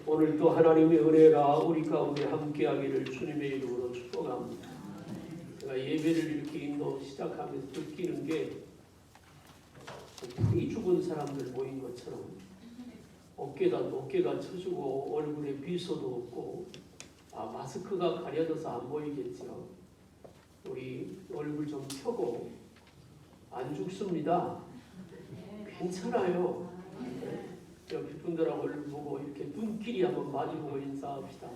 오늘도 하나님의 은혜가 우리 가운데 함께하기를 주님의 이름으로 축복합니다. 제가 예배를 이렇게 인도 시작하면서 느끼는 게 이 죽은 사람들 모인 것처럼 어깨가 쳐주고 얼굴에 미소도 없고 마스크가 가려져서 안 보이겠죠. 우리 얼굴 좀 펴고 안 죽습니다. 괜찮아요. 옆에 분들하고 얼굴 보고 이렇게 눈길이 한번 마주보고 인사합시다.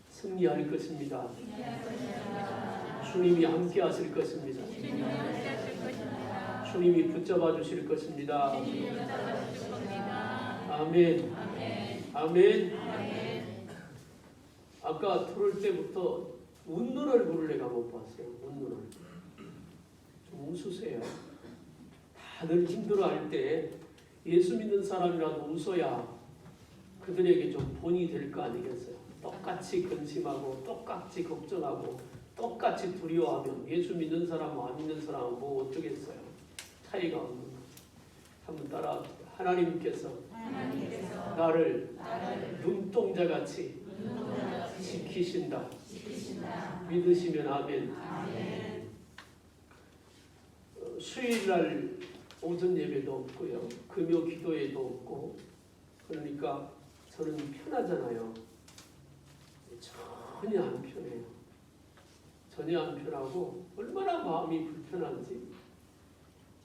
승리할 것입니다. 주님이 함께 하실 것입니다. 주님이 붙잡아 주실 것입니다. 아멘. 아멘. 아까 들을 때부터 웃는 얼굴을 내가 못 봤어요. 웃는 얼굴. 좀 웃으세요. 다들 힘들어할 때 예수 믿는 사람이라도 웃어야 그들에게 좀 본이 될 거 아니겠어요. 똑같이 근심하고 똑같이 걱정하고 똑같이 두려워하면 예수 믿는 사람과 안 믿는 사람은 뭐 어쩌겠어요. 차이가 없는 거. 한번 따라합시다. 하나님께서 나를 눈동자같이 지키신다. 믿으시면 아멘. 수요일날 오전 예배도 없고요. 금요 기도회도 없고 그러니까 저는 편하잖아요. 전혀 안 편해요. 전혀 안 편하고 얼마나 마음이 불편한지.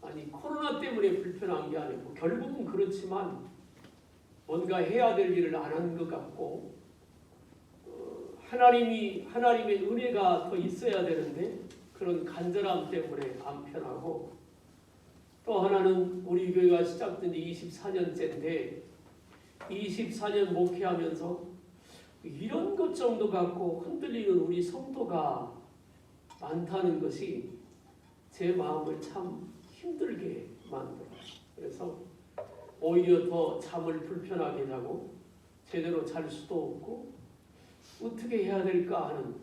아니 코로나 때문에 불편한 게 아니고 결국은 그렇지만 뭔가 해야 될 일을 안 한 것 같고 하나님의 은혜가 더 있어야 되는데 그런 간절함 때문에 안 편하고 또 하나는 우리 교회가 시작된 지 24년째인데 24년 목회하면서 이런 것 정도 갖고 흔들리는 우리 성도가 많다는 것이 제 마음을 참 힘들게 만들어요. 그래서 오히려 더 잠을 불편하게 자고 제대로 잘 수도 없고 어떻게 해야 될까 하는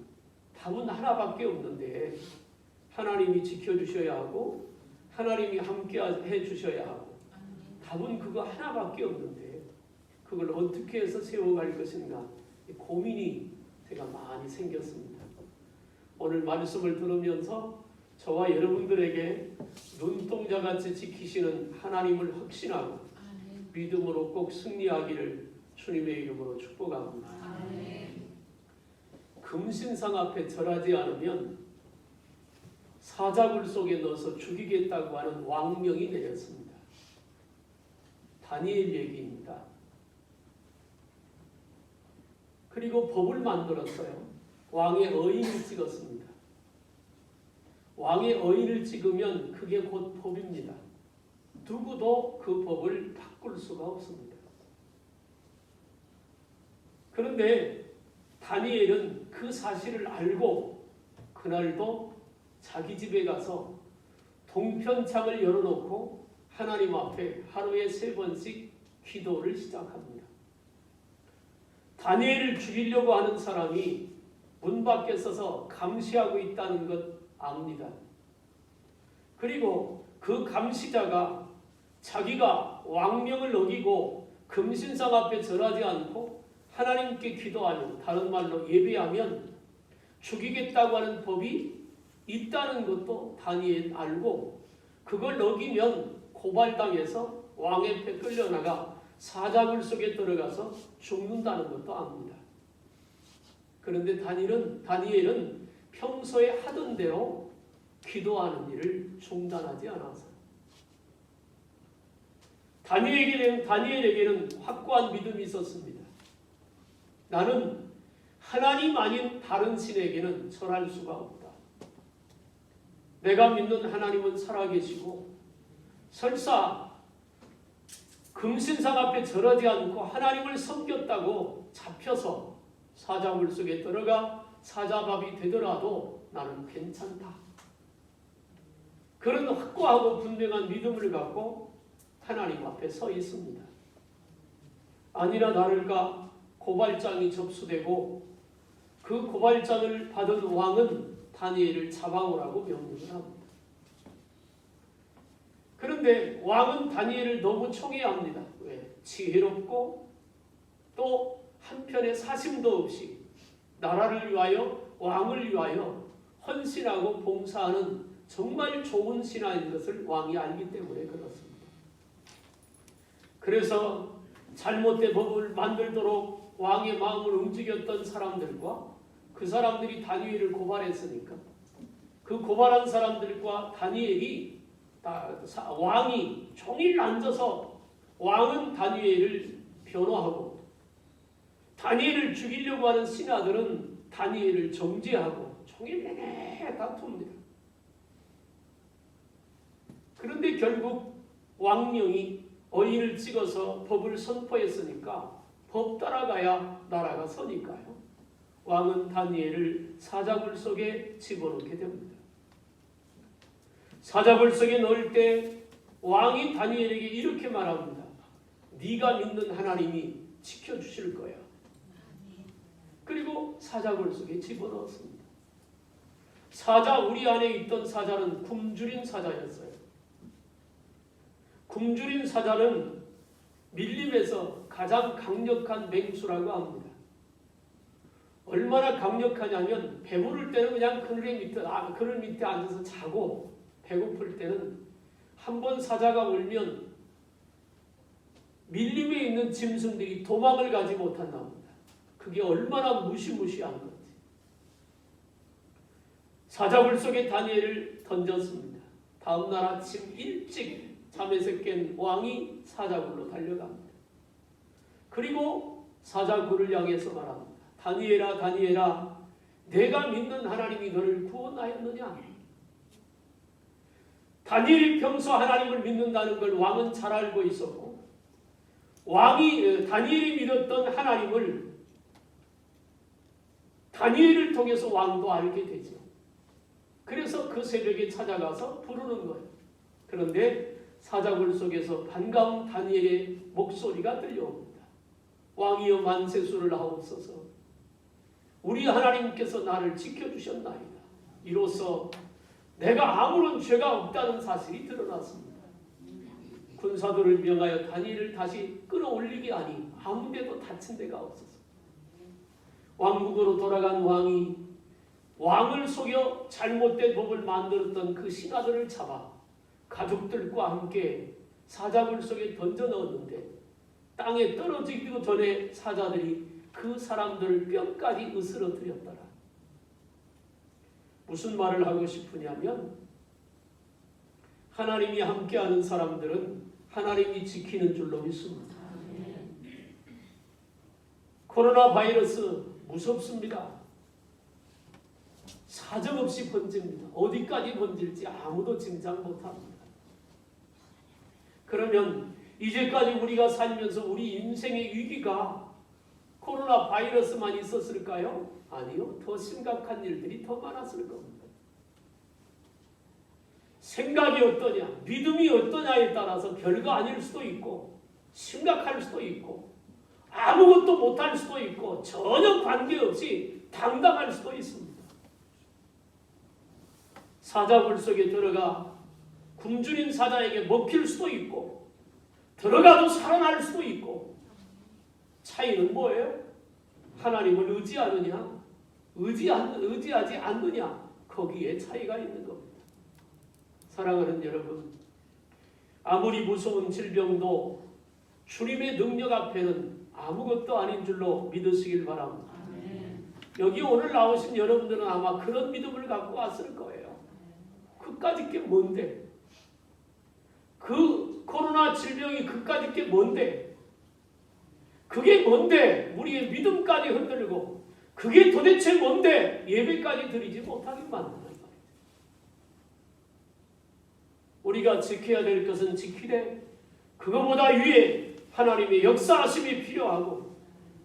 답은 하나밖에 없는데 하나님이 지켜주셔야 하고 하나님이 함께 해주셔야 하고 답은 그거 하나밖에 없는데 그걸 어떻게 해서 세워갈 것인가 고민이 제가 많이 생겼습니다. 오늘 말씀을 들으면서 저와 여러분들에게 눈동자같이 지키시는 하나님을 확신하고 믿음으로 꼭 승리하기를 주님의 이름으로 축복합니다. 금신상 앞에 절하지 않으면 사자굴 속에 넣어서 죽이겠다고 하는 왕명이 내렸습니다. 다니엘 얘기입니다. 그리고 법을 만들었어요. 왕의 어인을 찍었습니다. 왕의 어인을 찍으면 그게 곧 법입니다. 누구도 그 법을 바꿀 수가 없습니다. 그런데 다니엘은 그 사실을 알고 그날도 자기 집에 가서 동편창을 열어놓고 하나님 앞에 하루에 3번씩 기도를 시작합니다. 다니엘을 죽이려고 하는 사람이 문 밖에 서서 감시하고 있다는 것 압니다. 그리고 그 감시자가 자기가 왕명을 어기고 금신상 앞에 절하지 않고 하나님께 기도하는 다른 말로 예배하면 죽이겠다고 하는 법이 있다는 것도 다니엘 알고 그걸 어기면 고발당해서 왕의 배 끌려나가 사자굴 속에 들어가서 죽는다는 것도 압니다. 그런데 다니엘은 평소에 하던 대로 기도하는 일을 중단하지 않았어요. 다니엘에게는 확고한 믿음이 있었습니다. 나는 하나님 아닌 다른 신에게는 절할 수가 없다. 내가 믿는 하나님은 살아계시고 설사 금신상 앞에 절하지 않고 하나님을 섬겼다고 잡혀서 사자굴 속에 들어가 사자밥이 되더라도 나는 괜찮다. 그런 확고하고 분명한 믿음을 갖고 하나님 앞에 서 있습니다. 아니나 다를까 고발장이 접수되고 그 고발장을 받은 왕은 다니엘을 잡아오라고 명령을 합니다. 그런데 왕은 다니엘을 너무 총애합니다. 왜? 지혜롭고 또 한편의 사심도 없이 나라를 위하여 왕을 위하여 헌신하고 봉사하는 정말 좋은 신하인 것을 왕이 알기 때문에 그렇습니다. 그래서 잘못된 법을 만들도록 왕의 마음을 움직였던 사람들과 그 사람들이 다니엘을 고발했으니까 그 고발한 사람들과 다니엘이 왕이 종일 앉아서 왕은 다니엘을 변호하고 다니엘을 죽이려고 하는 신하들은 다니엘을 정죄하고 종일 내내 다툽니다. 그런데 결국 왕령이 어인을 찍어서 법을 선포했으니까 법 따라가야 나라가 서니까요. 왕은 다니엘을 사자굴 속에 집어넣게 됩니다. 사자굴 속에 넣을 때 왕이 다니엘에게 이렇게 말합니다. 네가 믿는 하나님이 지켜주실 거야. 그리고 사자굴 속에 집어넣었습니다. 우리 안에 있던 사자는 굶주린 사자였어요. 굶주린 사자는 밀림에서 가장 강력한 맹수라고 합니다. 얼마나 강력하냐면 배부를 때는 그냥 그늘 밑에 앉아서 자고 배고플 때는 한번 사자가 울면 밀림에 있는 짐승들이 도망을 가지 못한답니다. 그게 얼마나 무시무시한 건지. 사자굴 속에 다니엘을 던졌습니다. 다음 날 아침 일찍 잠에서 깬 왕이 사자굴로 달려갑니다. 그리고 사자굴을 향해서 말합니다. 다니엘아, 다니엘아, 내가 믿는 하나님이 너를 구원하였느냐? 다니엘이 평소 하나님을 믿는다는 걸 왕은 잘 알고 있었고 다니엘이 믿었던 하나님을 다니엘을 통해서 왕도 알게 되죠. 그래서 그 새벽에 찾아가서 부르는 거예요. 그런데 사자굴 속에서 반가운 다니엘의 목소리가 들려옵니다. 왕이여 만세수를 하옵소서. 우리 하나님께서 나를 지켜주셨나이다. 이로써 내가 아무런 죄가 없다는 사실이 드러났습니다. 군사들을 명하여 다니엘을 다시 끌어올리게 하니 아무 데도 다친 데가 없었습니다. 왕국으로 돌아간 왕이 왕을 속여 잘못된 법을 만들었던 그 신하들을 잡아 가족들과 함께 사자굴 속에 던져 넣었는데 땅에 떨어지기도 전에 사자들이 그 사람들을 뼈까지 으스러뜨렸더라. 무슨 말을 하고 싶으냐면 하나님이 함께하는 사람들은 하나님이 지키는 줄로 믿습니다. 코로나 바이러스 무섭습니다. 사정없이 번집니다. 어디까지 번질지 아무도 짐작 못합니다. 그러면 이제까지 우리가 살면서 우리 인생의 위기가 코로나 바이러스만 있었을까요? 아니요. 더 심각한 일들이 더 많았을 겁니다. 생각이 어떠냐, 믿음이 어떠냐에 따라서 별거 아닐 수도 있고 심각할 수도 있고 아무것도 못할 수도 있고 전혀 관계없이 당당할 수도 있습니다. 사자굴 속에 들어가 굶주린 사자에게 먹힐 수도 있고 들어가도 살아날 수도 있고 차이는 뭐예요? 하나님을 의지하느냐 의지하지 않느냐 거기에 차이가 있는 겁니다. 사랑하는 여러분, 아무리 무서운 질병도 주님의 능력 앞에는 아무것도 아닌 줄로 믿으시길 바랍니다. 여기 오늘 나오신 여러분들은 아마 그런 믿음을 갖고 왔을 거예요. 그까짓 게 뭔데? 그 코로나 질병이 그까짓 게 뭔데? 그게 뭔데? 우리의 믿음까지 흔들고 그게 도대체 뭔데? 예배까지 드리지 못하게 만드는 거예요. 우리가 지켜야 될 것은 지키되 그것보다 위에 하나님의 역사하심이 필요하고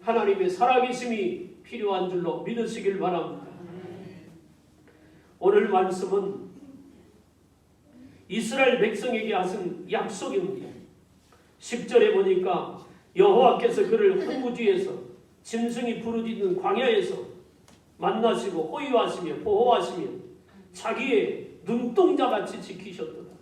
하나님의 살아계심이 필요한 줄로 믿으시길 바랍니다. 오늘 말씀은 이스라엘 백성에게 하신 약속입니다. 10절에 보니까 여호와께서 그를 황무지에서 짐승이 부르짖는 광야에서 만나시고 호위하시며 보호하시며 자기의 눈동자같이 지키셨도다.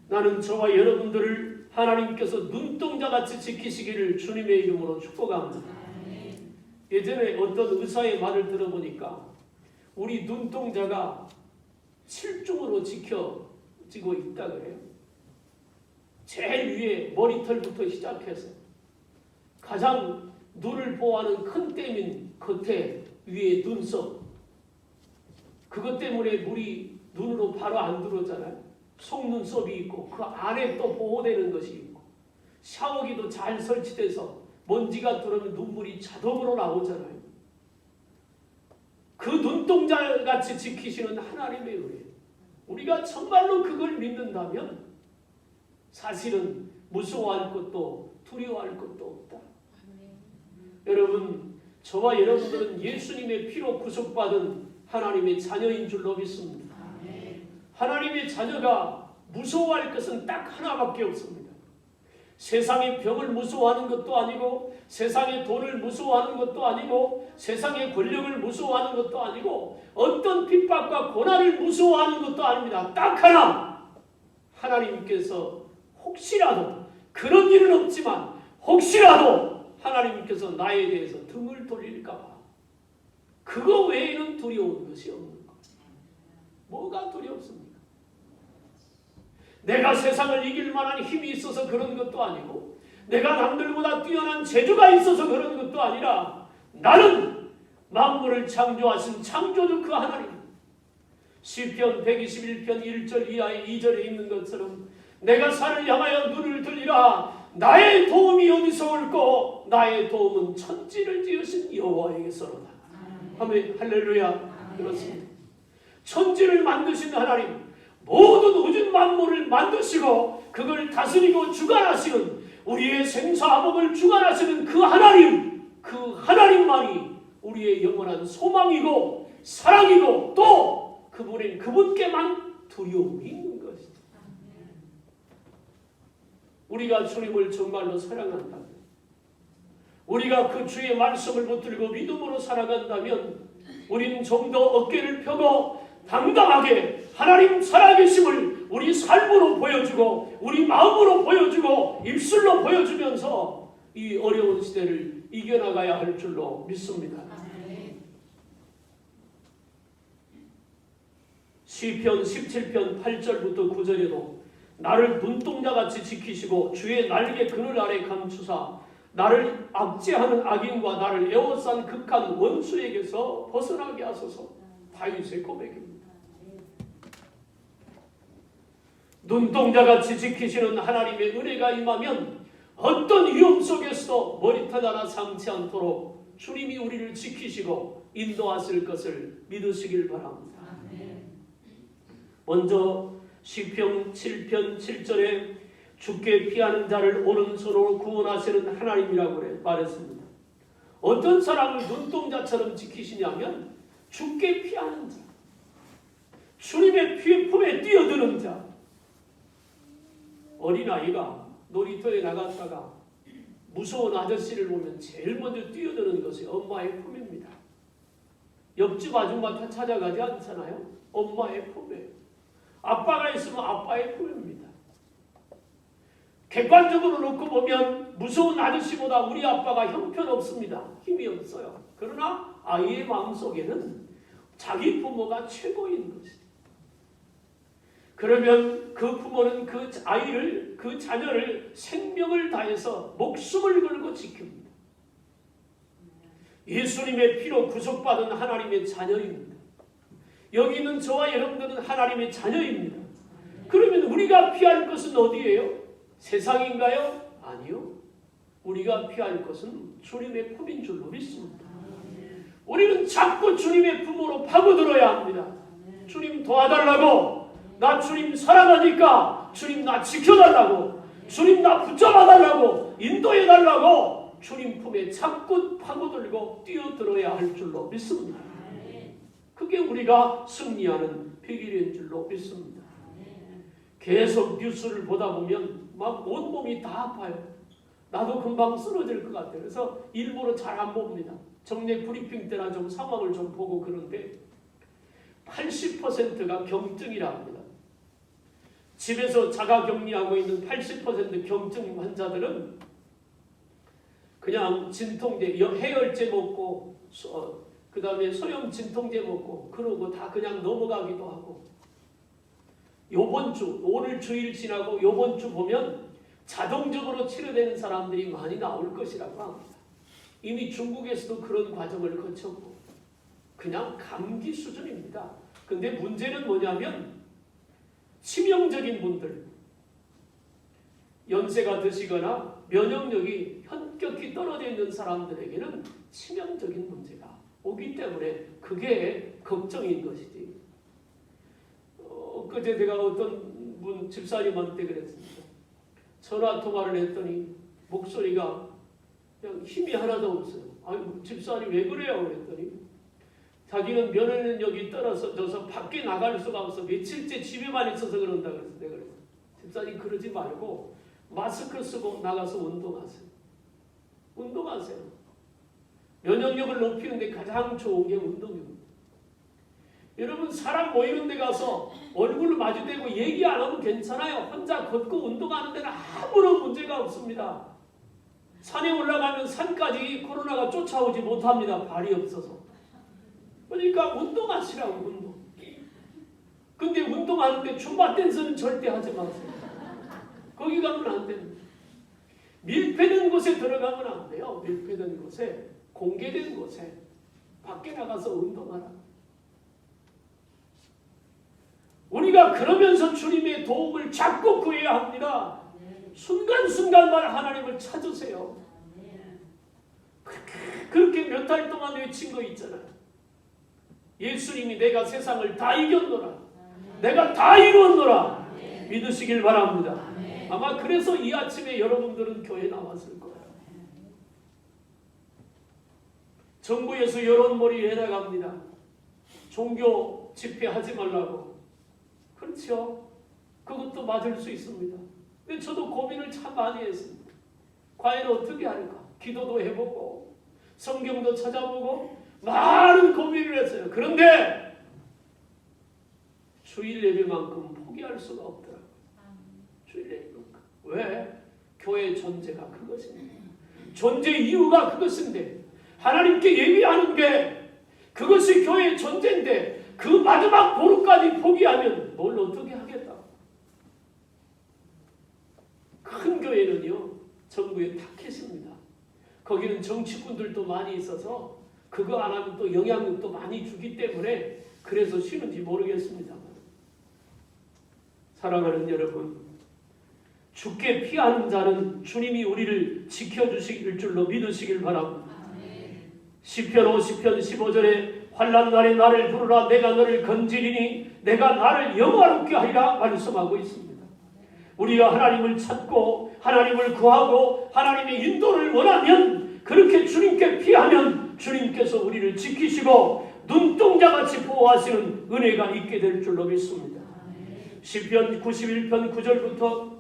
나는 저와 여러분들을 하나님께서 눈동자같이 지키시기를 주님의 이름으로 축복합니다. 예전에 어떤 의사의 말을 들어보니까 우리 눈동자가 7중으로 지켜지고 있다 그래요. 제일 위에 머리털부터 시작해서 가장 눈을 보호하는 큰 댐인 겉에 위에 눈썹, 그것 때문에 물이 눈으로 바로 안 들어오잖아요. 속눈썹이 있고 그 안에 또 보호되는 것이 있고 샤워기도 잘 설치돼서 먼지가 들어오면 눈물이 자동으로 나오잖아요. 그 눈동자같이 지키시는 하나님의 은혜, 우리가 정말로 그걸 믿는다면 사실은 무서워할 것도 두려워할 것도 없다. 여러분, 저와 여러분들은 예수님의 피로 구속받은 하나님의 자녀인 줄로 믿습니다. 하나님의 자녀가 무서워할 것은 딱 하나밖에 없습니다. 세상의 병을 무서워하는 것도 아니고 세상의 돈을 무서워하는 것도 아니고 세상의 권력을 무서워하는 것도 아니고 어떤 핍박과 고난을 무서워하는 것도 아닙니다. 딱 하나, 하나님께서 혹시라도, 그런 일은 없지만 혹시라도 하나님께서 나에 대해서 등을 돌릴까 봐, 그거 외에는 두려운 것이 없는 것. 뭐가 두렵습니까? 내가 세상을 이길 만한 힘이 있어서 그런 것도 아니고 내가 남들보다 뛰어난 재주가 있어서 그런 것도 아니라 나는 만물을 창조하신 창조주 그 하나님, 시편 121편 1절 이하의 2절에 있는 것처럼 내가 산을 향하여 눈을 들리라. 나의 도움이 어디서 올꼬? 나의 도움은 천지를 지으신 여호와에게서로다. 아멘. 할렐루야. 그렇습니다. 천지를 만드신 하나님, 모든 우주 만물을 만드시고 그걸 다스리고 주관하시는, 우리의 생사화복을 주관하시는 그 하나님, 그 하나님만이 우리의 영원한 소망이고 사랑이고 또 그분께만 두려움이 있는 것이죠. 우리가 주님을 정말로 사랑한다면, 우리가 그 주의 말씀을 붙들고 믿음으로 살아간다면 우리는 좀 더 어깨를 펴고 당당하게 하나님 살아계심을 우리 삶으로 보여주고 우리 마음으로 보여주고 입술로 보여주면서 이 어려운 시대를 이겨나가야 할 줄로 믿습니다. 시편 17편 8절부터 9절에도 나를 눈동자같이 지키시고 주의 날개 그늘 아래 감추사 나를 압제하는 악인과 나를 에워싼 극한 원수에게서 벗어나게 하소서. 다윗의 고백입니다. 눈동자같이 지키시는 하나님의 은혜가 임하면 어떤 위험 속에서도 머리털 하나 상치 않도록 주님이 우리를 지키시고 인도하실 것을 믿으시길 바랍니다. 먼저 시편 7편 7절에 주께 피하는 자를 오른손으로 구원하시는 하나님이라고 말했습니다. 어떤 사람을 눈동자처럼 지키시냐면 주께 피하는 자, 주님의 품에 뛰어드는 자. 어린아이가 놀이터에 나갔다가 무서운 아저씨를 보면 제일 먼저 뛰어드는 것이 엄마의 품입니다. 옆집 아줌마 다 찾아가지 않잖아요. 엄마의 품에. 아빠가 있으면 아빠의 품입니다. 객관적으로 놓고 보면 무서운 아저씨보다 우리 아빠가 형편없습니다. 힘이 없어요. 그러나 아이의 마음속에는 자기 부모가 최고인 것이죠. 그러면 그 부모는 그 아이를, 그 자녀를 생명을 다해서 목숨을 걸고 지킵니다. 예수님의 피로 구속받은 하나님의 자녀입니다. 여기 있는 저와 여러분들은 하나님의 자녀입니다. 그러면 우리가 피할 것은 어디예요? 세상인가요? 아니요. 우리가 피할 것은 주님의 품인 줄로 믿습니다. 우리는 자꾸 주님의 품으로 파고들어야 합니다. 주님 도와달라고, 나 주님 사랑하니까 주님 나 지켜달라고, 주님 나 붙잡아달라고, 인도해달라고 주님 품에 자꾸 파고들고 뛰어들어야 할 줄로 믿습니다. 그게 우리가 승리하는 비결인 줄로 믿습니다. 계속 뉴스를 보다 보면 막 온몸이 다 아파요. 나도 금방 쓰러질 것 같아요. 그래서 일부러 잘 안 봅니다. 정례 브리핑 때나 좀 상황을 좀 보고 그런데 80%가 경증이라 합니다. 집에서 자가격리하고 있는 80% 경증 환자들은 그냥 진통제, 해열제 먹고 그 다음에 소염 진통제 먹고 그러고 다 그냥 넘어가기도 하고, 요번 주, 오늘 주일 지나고 요번 주 보면 자동적으로 치료되는 사람들이 많이 나올 것이라고 합니다. 이미 중국에서도 그런 과정을 거쳤고 그냥 감기 수준입니다. 근데 문제는 뭐냐면 치명적인 분들, 연세가 드시거나 면역력이 현격히 떨어져 있는 사람들에게는 치명적인 문제가 오기 때문에 그게 걱정인 것이지. 그제 내가 어떤 분 집사님한테 그랬습니다. 전화 통화를 했더니 목소리가 그냥 힘이 하나도 없어요. 아니 집사님 왜 그래요? 그랬더니 자기는 면역력이 떨어져서 밖에 나갈 수가 없어 며칠째 집에만 있어서 그런다 그랬어. 내가 그랬어. 집사님 그러지 말고 마스크 쓰고 나가서 운동하세요. 운동하세요. 면역력을 높이는 데 가장 좋은 게 운동입니다. 여러분 사람 모이는 데 가서 얼굴 마주대고 얘기 안 하면 괜찮아요. 혼자 걷고 운동하는 데는 아무런 문제가 없습니다. 산에 올라가면 산까지 코로나가 쫓아오지 못합니다. 발이 없어서. 그러니까 운동하시라고, 운동. 근데 운동하는데 줌바 댄스는 절대 하지 마세요. 거기 가면 안 됩니다. 밀폐된 곳에 들어가면 안 돼요. 밀폐된 곳에, 공개된 곳에 밖에 나가서 운동하라. 우리가 그러면서 주님의 도움을 자꾸 구해야 합니다. 순간순간만 하나님을 찾으세요. 그렇게 몇 달 동안 외친 거 있잖아요. 예수님이 내가 세상을 다 이겼노라. 내가 다 이루었노라. 믿으시길 바랍니다. 아마 그래서 이 아침에 여러분들은 교회 나왔을 거예요. 정부에서 여론몰이 해나갑니다. 종교 집회하지 말라고. 그렇죠. 그것도 맞을 수 있습니다. 근데 저도 고민을 참 많이 했습니다. 과연 어떻게 할까? 기도도 해보고 성경도 찾아보고 많은 고민을 했어요. 그런데 주일 예배만큼 포기할 수가 없더라고요. 주일 예배만큼. 왜? 교회의 존재가 그것입니다. 존재 이유가 그것인데 하나님께 예배하는 게 그것이 교회의 존재인데 그 마지막 보루까지 포기하면 뭘 어떻게 하겠다. 큰 교회는요 정부의 타켓입니다. 거기는 정치꾼들도 많이 있어서 그거 안 하면 또 영향력도 많이 주기 때문에 그래서 쉬는지 모르겠습니다만, 사랑하는 여러분, 죽게 피하는 자는 주님이 우리를 지켜주시길 줄로 믿으시길 바랍니다. 시편 50편 15절에 환난 날에 나를 부르라 내가 너를 건지리니 내가 나를 영화롭게 하리라 말씀하고 있습니다. 우리가 하나님을 찾고 하나님을 구하고 하나님의 인도를 원하면, 그렇게 주님께 피하면 주님께서 우리를 지키시고 눈동자같이 보호하시는 은혜가 있게 될 줄로 믿습니다. 시편 91편 9절부터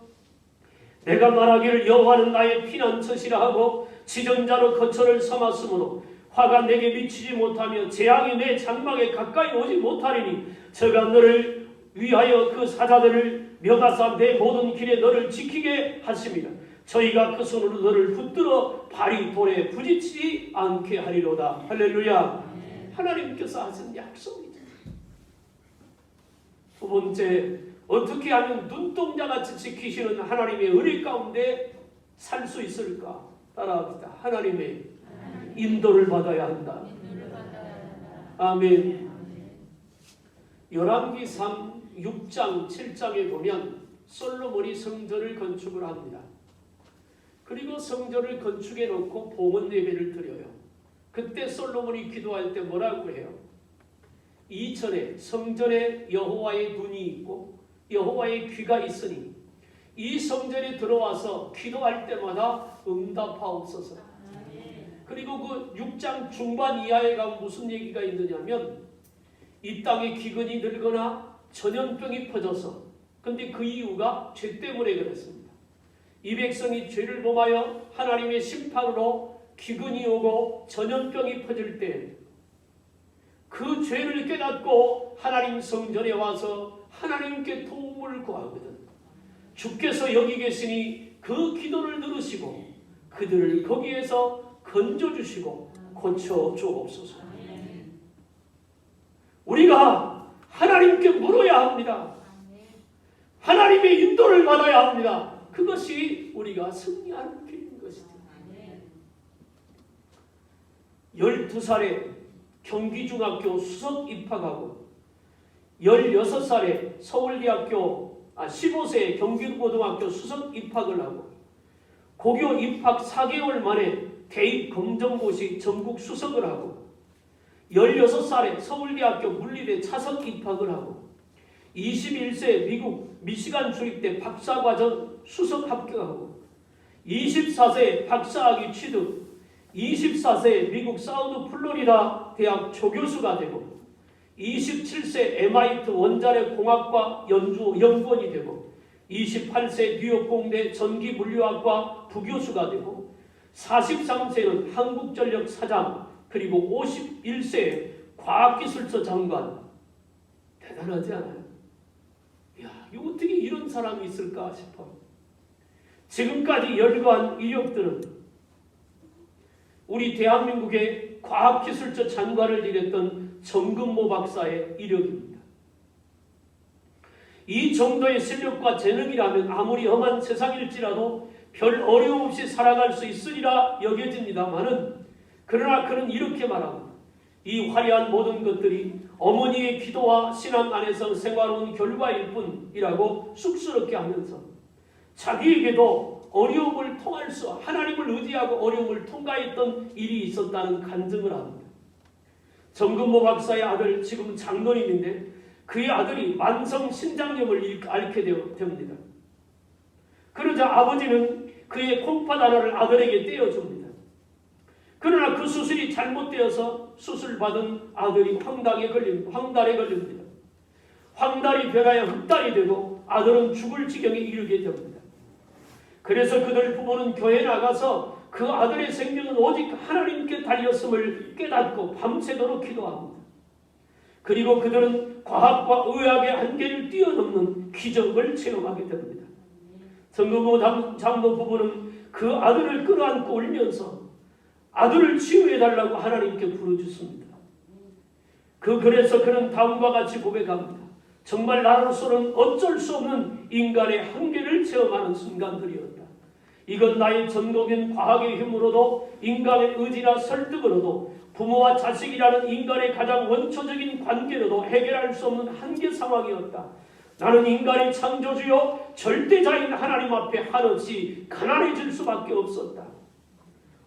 내가 말하기를 여호와는 나의 피난처시라 하고 지전자로 거처를 삼았으므로 화가 내게 미치지 못하며 재앙이 내 장막에 가까이 오지 못하리니 저가 너를 위하여 그 사자들을 묘다사 내 모든 길에 너를 지키게 하십니다. 저희가 그 손으로 너를 붙들어 발이 돌에 부딪히지 않게 하리로다. 할렐루야. 하나님께서 하신 약속이죠. 두 번째, 어떻게 하면 눈동자같이 지키시는 하나님의 은혜 가운데 살 수 있을까? 따라합시다. 하나님의 인도를 받아야 한다. 아멘. 열왕기상 6장 7장에 보면 솔로몬이 성전을 건축을 합니다. 그리고 성전을 건축해 놓고 봉헌 예배를 드려요. 그때 솔로몬이 기도할 때 뭐라고 해요? 이전에 성전에 여호와의 눈이 있고 여호와의 귀가 있으니 이 성전에 들어와서 기도할 때마다 응답하옵소서. 그리고 그 6장 중반 이하에 가면 무슨 얘기가 있느냐면 이 땅에 기근이 늘거나 전염병이 퍼져서, 근데 그 이유가 죄 때문에 그랬습니다. 이 백성이 죄를 범하여 하나님의 심판으로 기근이 오고 전염병이 퍼질 때 그 죄를 깨닫고 하나님 성전에 와서 하나님께 도움을 구하거든. 주께서 여기 계시니 그 기도를 들으시고 그들을 거기에서 건져주시고 고쳐주옵소서. 우리가 하나님께 물어야 합니다. 하나님의 인도를 받아야 합니다. 그것이 우리가 승리하는 길인 것이죠. 12살에 경기중학교 수석 입학하고 16살에 서울대학교 15세에 경기고등학교 수석 입학을 하고 고교 입학 4개월 만에 대입 검정고시 전국 수석을 하고 16살에 서울대학교 물리대 차석 입학을 하고 21세에 미국 미시간 주립대 박사과정 수석 합격하고 24세에 박사학위 취득 24세에 미국 사우드 플로리다 대학 조교수가 되고 27세 MIT 원자력 공학과 연구원이 되고 28세 뉴욕 공대 전기물리학과 부교수가 되고 43세는 한국전력 사장 그리고 51세에 과학기술처 장관. 대단하지 않아요? 야, 이거 어떻게 이런 사람이 있을까 싶어요. 지금까지 열거한 이력들은 우리 대한민국의 과학기술처 장관을 지냈던 정근모 박사의 이력입니다. 이 정도의 실력과 재능이라면 아무리 험한 세상일지라도 별 어려움 없이 살아갈 수 있으리라 여겨집니다마는 그러나 그는 이렇게 말합니다. 이 화려한 모든 것들이 어머니의 기도와 신앙 안에서 생활해온 결과일 뿐이라고 쑥스럽게 하면서 자기에게도 어려움을 통할 수 하나님을 의지하고 어려움을 통과했던 일이 있었다는 간증을 합니다. 정근모 박사의 아들 지금 장로님인데 그의 아들이 만성 신장염을 앓게 됩니다. 그러자 아버지는 그의 콩팥 하나를 아들에게 떼어줍니다. 그러나 그 수술이 잘못되어서 수술받은 아들이 황달에 걸립니다. 황달이 변하여 흑달이 되고 아들은 죽을 지경에 이르게 됩니다. 그래서 그들 부모는 교회에 나가서 그 아들의 생명은 오직 하나님께 달렸음을 깨닫고 밤새도록 기도합니다. 그리고 그들은 과학과 의학의 한계를 뛰어넘는 기적을 체험하게 됩니다. 정근모 장로 부부는 그 아들을 끌어안고 울면서 아들을 치유해달라고 하나님께 부르짖습니다. 그래서 그는 다음과 같이 고백합니다. 정말 나로서는 어쩔 수 없는 인간의 한계를 체험하는 순간들이었다. 이건 나의 전공인 과학의 힘으로도 인간의 의지나 설득으로도 부모와 자식이라는 인간의 가장 원초적인 관계로도 해결할 수 없는 한계 상황이었다. 나는 인간의 창조주요 절대자인 하나님 앞에 한없이 가난해질 수밖에 없었다.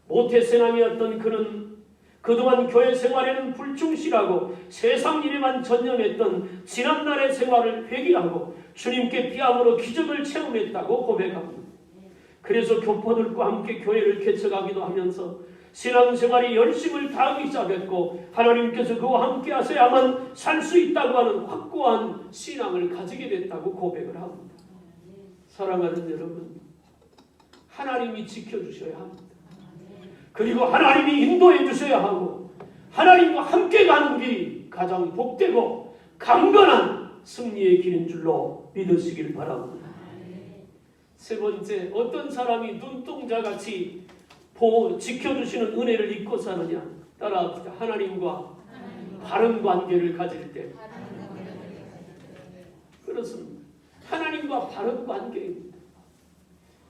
모태신앙이었던 그는 그동안 교회 생활에는 불충실하고 세상 일에만 전념했던 지난날의 생활을 회개하고 주님께 비함으로 기적을 체험했다고 고백합니다. 그래서 교포들과 함께 교회를 개척하기도 하면서 신앙생활에 열심을 다하기 시작했고 하나님께서 그와 함께 하셔야만 살 수 있다고 하는 확고한 신앙을 가지게 됐다고 고백을 합니다. 사랑하는 여러분, 하나님이 지켜주셔야 합니다. 그리고 하나님이 인도해 주셔야 하고 하나님과 함께 가는 길이 가장 복되고 강건한 승리의 길인 줄로 믿으시길 바랍니다. 세 번째, 어떤 사람이 눈동자같이 지켜주시는 은혜를 잊고 사느냐? 따라합시다. 하나님과 바른 관계를 가질 때. 그렇습니다. 하나님과 바른 관계입니다.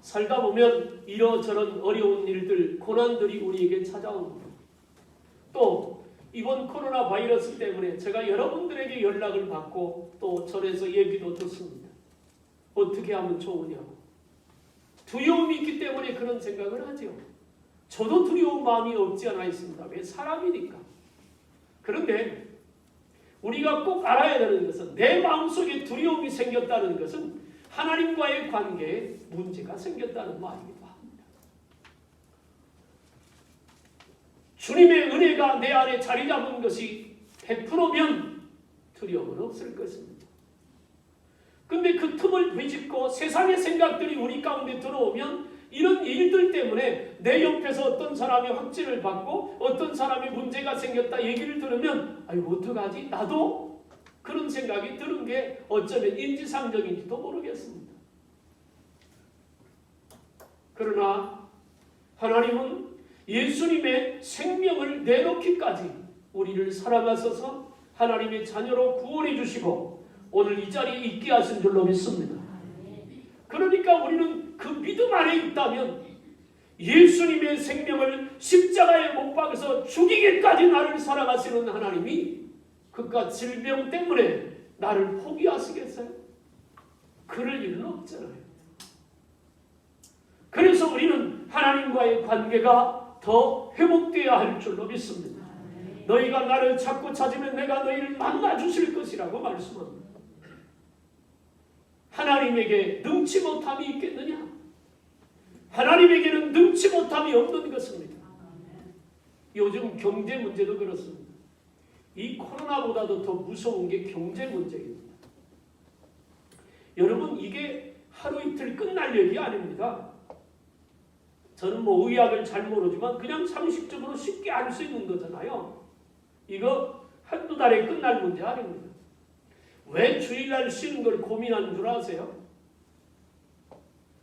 살다 보면 이러저런 어려운 일들, 고난들이 우리에게 찾아옵니다. 또 이번 코로나 바이러스 때문에 제가 여러분들에게 연락을 받고 또 절에서 얘기도 듣습니다. 어떻게 하면 좋으냐고. 두려움이 있기 때문에 그런 생각을 하죠. 저도 두려운 마음이 없지 않아 있습니다. 왜? 사람이니까. 그런데 우리가 꼭 알아야 되는 것은 내 마음속에 두려움이 생겼다는 것은 하나님과의 관계에 문제가 생겼다는 말이기도 합니다. 주님의 은혜가 내 안에 자리 잡은 것이 100%면 두려움은 없을 것입니다. 근데 그 틈을 비집고 세상의 생각들이 우리 가운데 들어오면 이런 일들 때문에 내 옆에서 어떤 사람이 확진을 받고 어떤 사람이 문제가 생겼다 얘기를 들으면 아이고 어떡하지? 나도 그런 생각이 드는 게 어쩌면 인지상정인지도 모르겠습니다. 그러나 하나님은 예수님의 생명을 내놓기까지 우리를 사랑하셔서 하나님의 자녀로 구원해 주시고 오늘 이 자리에 있게 하신 줄로 믿습니다. 그러니까 우리는 그 믿음 안에 있다면 예수님의 생명을 십자가에 못 박아서 죽이기까지 나를 사랑하시는 하나님이 그깟 질병 때문에 나를 포기하시겠어요? 그럴 일은 없잖아요. 그래서 우리는 하나님과의 관계가 더 회복되어야 할 줄로 믿습니다. 너희가 나를 찾고 찾으면 내가 너희를 만나 주실 것이라고 말씀합니다. 하나님에게 능치 못함이 있겠느냐? 하나님에게는 능치 못함이 없는 것입니다. 요즘 경제 문제도 그렇습니다. 이 코로나보다도 더 무서운 게 경제 문제입니다. 여러분, 이게 하루 이틀 끝날 얘기 아닙니다. 저는 뭐 의학을 잘 모르지만 그냥 상식적으로 쉽게 알 수 있는 거잖아요. 이거 한두 달에 끝날 문제 아닙니다. 왜 주일날 쉬는 걸 고민하는 줄 아세요?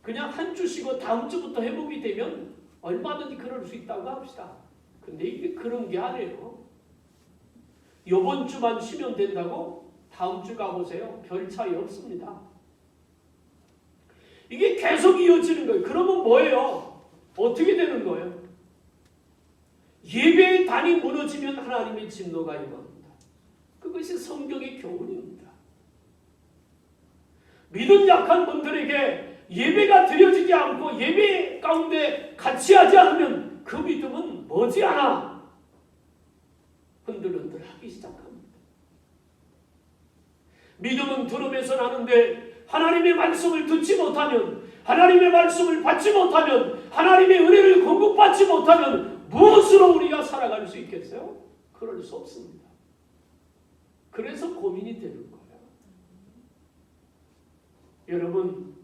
그냥 한 주 쉬고 다음 주부터 회복이 되면 얼마든지 그럴 수 있다고 합시다. 근데 이게 그런 게 아니에요. 이번 주만 쉬면 된다고 다음 주 가보세요. 별 차이 없습니다. 이게 계속 이어지는 거예요. 그러면 뭐예요? 어떻게 되는 거예요? 예배의 단이 무너지면 하나님의 진노가 임합니다. 그것이 성경의 교훈입니다. 믿음 약한 분들에게 예배가 드려지지 않고 예배 가운데 같이 하지 않으면 그 믿음은 머지않아 흔들흔들하기 시작합니다. 믿음은 들음에서 나는데 하나님의 말씀을 듣지 못하면, 하나님의 말씀을 받지 못하면, 하나님의 은혜를 공급받지 못하면 무엇으로 우리가 살아갈 수 있겠어요? 그럴 수 없습니다. 그래서 고민이 되는 거예요. 여러분,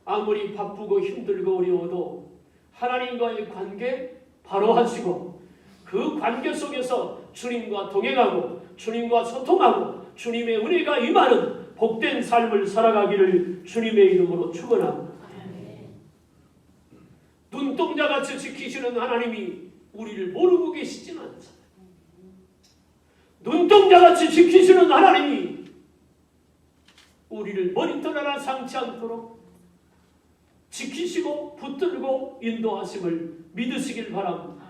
아무리 바쁘고 힘들고 어려워도 하나님과의 관계 바로 하시고 그 관계 속에서 주님과 동행하고 주님과 소통하고 주님의 은혜가 임하는 복된 삶을 살아가기를 주님의 이름으로 축원합니다. 눈동자같이 지키시는 하나님이 우리를 모르고 계시지는 않잖아요. 눈동자같이 지키시는 하나님이 우리를 머리털 하나 상치 않도록 지키시고 붙들고 인도하심을 믿으시길 바랍니다.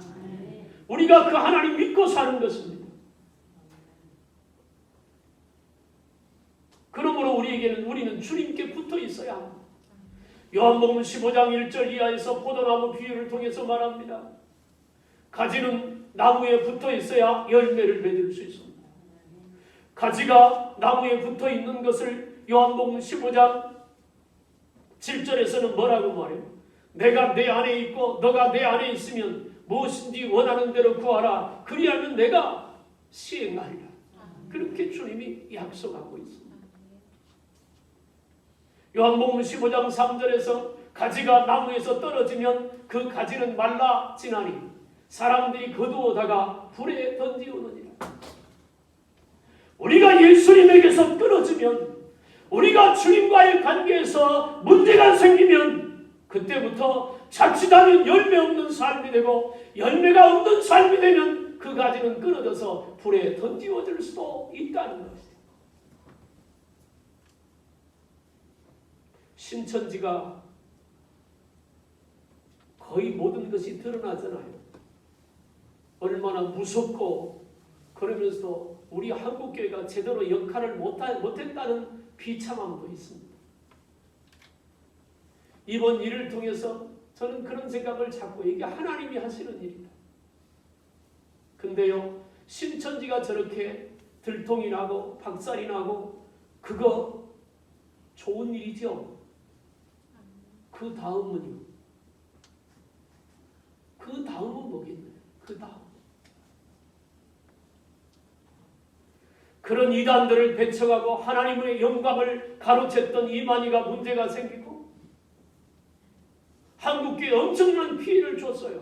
우리가 그 하나님 믿고 사는 것입니다. 그러므로 우리는 주님께 붙어 있어야 합니다. 요한복음 15장 1절 이하에서 포도나무 비유를 통해서 말합니다. 가지는 나무에 붙어 있어야 열매를 맺을 수 있습니다. 가지가 나무에 붙어 있는 것을 요한복음 15장 7절에서는 뭐라고 말해요? 내가 내 안에 있고 너가 내 안에 있으면 무엇인지 원하는 대로 구하라. 그리하면 내가 시행하리라. 그렇게 주님이 약속하고 있습니다. 요한복음 15장 3절에서 가지가 나무에서 떨어지면 그 가지는 말라 지나니 사람들이 거두어다가 불에 던지우느니라. 우리가 예수님에게서 끊어지면, 우리가 주님과의 관계에서 문제가 생기면 그때부터 자칫하면 열매 없는 삶이 되고, 열매가 없는 삶이 되면 그 가지는 끊어져서 불에 던지워질 수도 있다는 것이죠. 신천지가 거의 모든 것이 드러나잖아요. 얼마나 무섭고, 그러면서도 우리 한국교회가 제대로 역할을 못했다는 비참함도 있습니다. 이번 일을 통해서 저는 그런 생각을 잡고, 이게 하나님이 하시는 일이다. 근데요, 신천지가 저렇게 들통이 나고 박살이 나고 그거 좋은 일이죠. 그 다음은요. 그 다음은 뭐겠나요? 그 다음. 그런 이단들을 배척하고 하나님의 영광을 가로챘던 이만희가 문제가 생기고 한국교회에 엄청난 피해를 줬어요.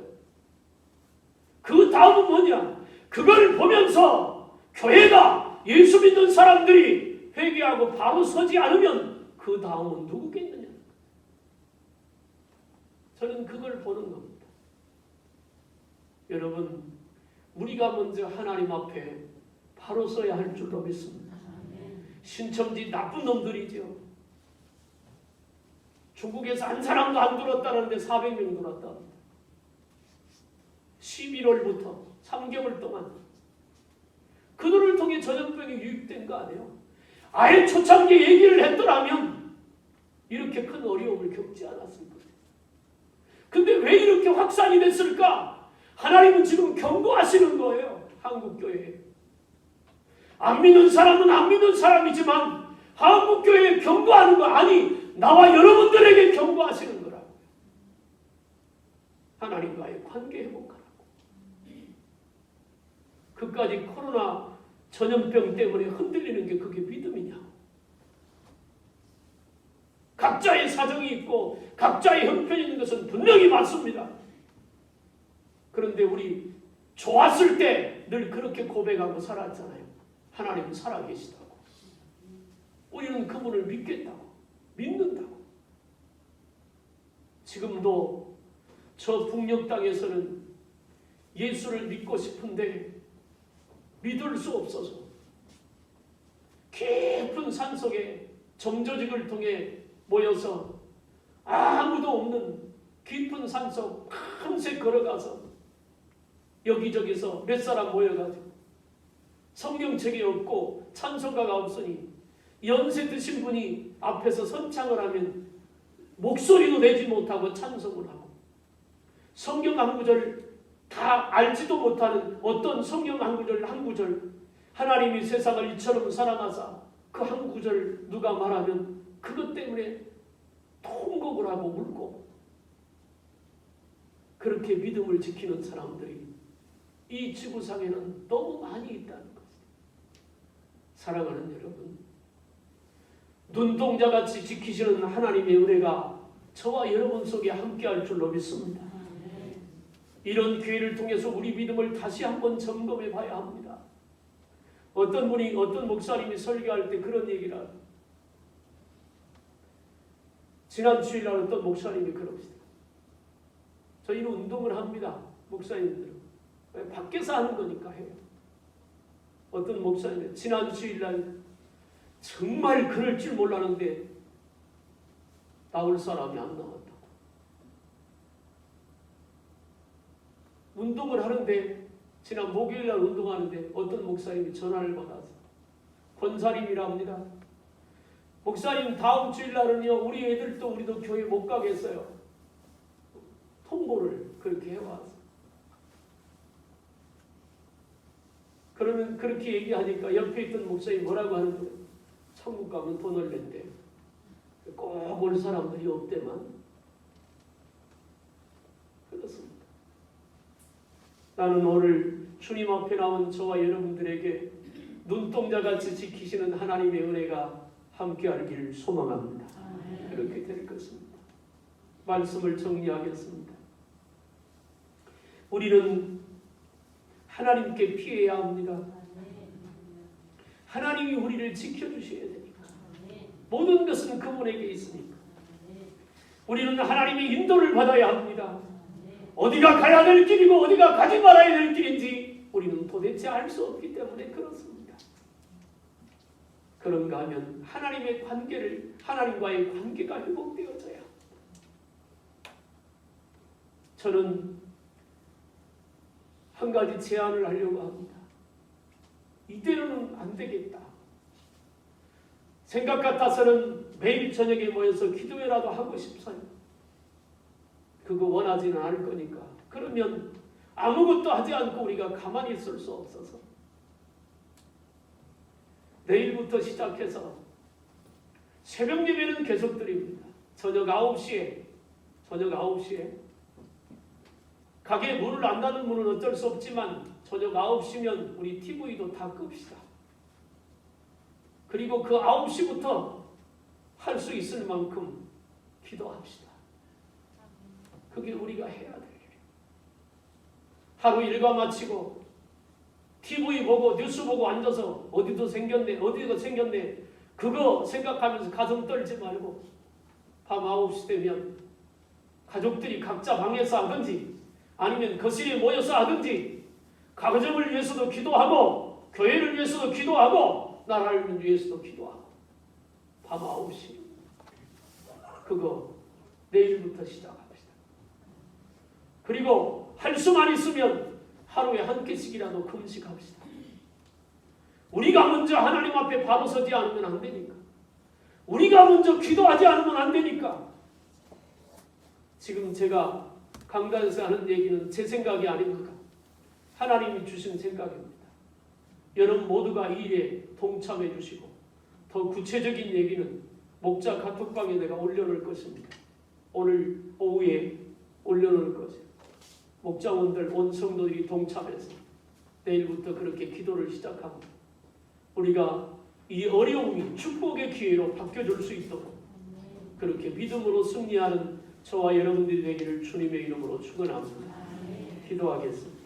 그 다음은 뭐냐? 그걸 보면서 교회가, 예수 믿는 사람들이 회개하고 바로 서지 않으면 그 다음은 누구겠느냐? 저는 그걸 보는 겁니다. 여러분, 우리가 먼저 하나님 앞에 바로 서야 할 줄로 믿습니다. 신천지 나쁜 놈들이죠. 중국에서 한 사람도 안 들었다는데 400명 들었다. 11월부터 3개월 동안 그들을 통해 전염병이 유입된 거 아니에요? 아예 초창기에 얘기를 했더라면 이렇게 큰 어려움을 겪지 않았을 거예요. 근데 왜 이렇게 확산이 됐을까? 하나님은 지금 경고하시는 거예요. 한국교회에. 안 믿는 사람은 안 믿는 사람이지만 한국교회에 경고하는 거 아니, 나와 여러분들에게 경고하시는 거라고요. 하나님과의 관계 회복하라고. 그까지 코로나 전염병 때문에 흔들리는 게 그게 믿음이냐? 각자의 사정이 있고 각자의 형편이 있는 것은 분명히 맞습니다. 그런데 우리 좋았을 때 늘 그렇게 고백하고 살았잖아요. 하나님은 살아계시다고. 우리는 그분을 믿겠다고. 믿는다고. 지금도 저 북녘 땅에서는 예수를 믿고 싶은데 믿을 수 없어서 깊은 산속에 정조직을 통해 모여서 아무도 없는 깊은 산속 밤새 걸어가서 여기저기서 몇 사람 모여가지고 성경책이 없고 찬송가가 없으니 연세 드신 분이 앞에서 선창을 하면 목소리도 내지 못하고 찬송을 하고 성경 한 구절 다 알지도 못하는 어떤 성경 한 구절 하나님이 세상을 이처럼 사랑하사 그 한 구절 누가 말하면 그것 때문에 통곡을 하고 울고 그렇게 믿음을 지키는 사람들이 이 지구상에는 너무 많이 있다는 것입니다. 사랑하는 여러분, 눈동자같이 지키시는 하나님의 은혜가 저와 여러분 속에 함께할 줄로 믿습니다. 이런 기회를 통해서 우리 믿음을 다시 한번 점검해 봐야 합니다. 어떤 분이, 어떤 목사님이 설교할 때 그런 얘기를 하고 지난 주일날 어떤 목사님이 그럽시다. 저희는 운동을 합니다. 목사님들은. 밖에서 하는 거니까 해요. 어떤 목사님이 지난 주일날 정말 그럴 줄 몰랐는데 나올 사람이 안 나왔다고. 운동을 하는데 지난 목요일날 운동하는데 어떤 목사님이 전화를 받아서 권사님이라 합니다. 목사님 다음 주일날은요 우리 애들도 우리도 교회 못 가겠어요. 통보를 그렇게 해와서 그러면 그렇게 얘기하니까 옆에 있던 목사님이 뭐라고 하는 거예요? 천국 가면 돈을 낸대. 꼭 올 사람들이 없대만. 그렇습니다. 나는 오늘 주님 앞에 나온 저와 여러분들에게 눈동자같이 지키시는 하나님의 은혜가 함께하길 소망합니다. 그렇게 될 것입니다. 말씀을 정리하겠습니다. 우리는 하나님께 피해야 합니다. 하나님이 우리를 지켜주셔야 되니까. 모든 것은 그분에게 있으니까. 우리는 하나님의 인도를 받아야 합니다. 어디가 가야 될 길이고 어디가 가지 말아야 될 길인지 우리는 도대체 알 수 없기 때문에 그렇습니다. 그런가 하면 하나님과의 관계가 회복되어져야 합니다. 저는 한 가지 제안을 하려고 합니다. 이대로는 안 되겠다. 생각 같아서는 매일 저녁에 모여서 기도회라도 하고 싶어요. 그거 원하지는 않을 거니까. 그러면 아무것도 하지 않고 우리가 가만히 있을 수 없어서 내일부터 시작해서 새벽 예배는 계속 드립니다. 저녁 9시에 가게에 문을 안 닫는 분은 어쩔 수 없지만 저녁 9시면 우리 TV도 다 끕시다. 그리고 그 9시부터 할 수 있을 만큼 기도합시다. 그게 우리가 해야 될 일이에요. 하루 일과 마치고 TV 보고 뉴스 보고 앉아서 어디도 생겼네 그거 생각하면서 가슴 떨지 말고 밤 9시 되면 가족들이 각자 방에서 하든지 아니면 거실에 모여서 하든지 가정을 위해서도 기도하고 교회를 위해서도 기도하고 나라를 위해서도 기도하고 밤 9시 그거 내일부터 시작합시다. 그리고 할 수만 있으면 하루에 한 끼씩이라도 금식합시다. 우리가 먼저 하나님 앞에 바로 서지 않으면 안 되니까. 우리가 먼저 기도하지 않으면 안 되니까. 지금 제가 강단에서 하는 얘기는 제 생각이 아닙니다. 하나님이 주신 생각입니다. 여러분 모두가 이 일에 동참해 주시고 더 구체적인 얘기는 목자 카톡방에 내가 올려놓을 것입니다. 오늘 오후에 올려놓을 것이에요. 목자원들 온 성도들이 동참해서 내일부터 그렇게 기도를 시작합니다. 우리가 이 어려움이 축복의 기회로 바뀌어줄 수 있도록 그렇게 믿음으로 승리하는 저와 여러분들이 되기를 주님의 이름으로 축원합니다. 기도하겠습니다.